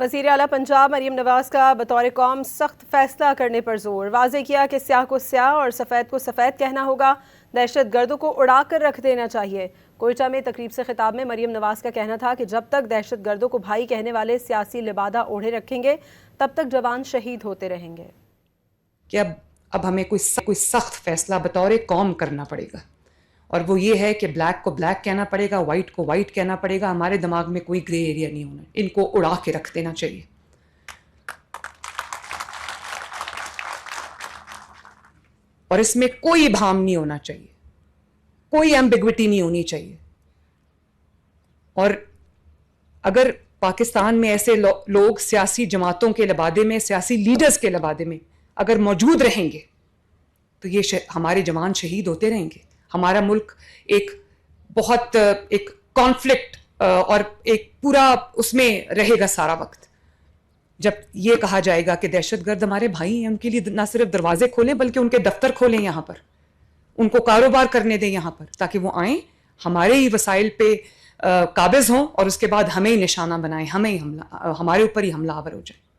وزیر اعلیٰ پنجاب مریم نواز کا بطور قوم سخت فیصلہ کرنے پر زور، واضح کیا کہ سیاہ کو سیاہ اور سفید کو سفید کہنا ہوگا، دہشت گردوں کو اڑا کر رکھ دینا چاہیے۔ کوئٹہ میں تقریب سے خطاب میں مریم نواز کا کہنا تھا کہ جب تک دہشت گردوں کو بھائی کہنے والے سیاسی لبادہ اوڑھے رکھیں گے تب تک جوان شہید ہوتے رہیں گے۔ کہ اب ہمیں کوئی سخت فیصلہ بطور قوم کرنا پڑے گا، اور وہ یہ ہے کہ بلیک کو بلیک کہنا پڑے گا، وائٹ کو وائٹ کہنا پڑے گا۔ ہمارے دماغ میں کوئی گرے ایریا نہیں ہونا، ان کو اڑا کے رکھ دینا چاہیے۔ اور اس میں کوئی ابہام نہیں ہونا چاہیے، کوئی ایمبیگوٹی نہیں ہونی چاہیے۔ اور اگر پاکستان میں ایسے لوگ سیاسی جماعتوں کے لبادے میں، سیاسی لیڈرز کے لبادے میں اگر موجود رہیں گے تو یہ ہمارے جوان شہید ہوتے رہیں گے۔ ہمارا ملک ایک بہت ایک کانفلکٹ اور ایک پورا اس میں رہے گا سارا وقت، جب یہ کہا جائے گا کہ دہشت گرد ہمارے بھائی ہیں، ان کے لیے نہ صرف دروازے کھولیں بلکہ ان کے دفتر کھولیں، یہاں پر ان کو کاروبار کرنے دیں یہاں پر، تاکہ وہ آئیں ہمارے ہی وسائل پہ قابض ہوں اور اس کے بعد ہمیں ہی نشانہ بنائیں، ہمارے اوپر ہی حملہ آور ہو جائے۔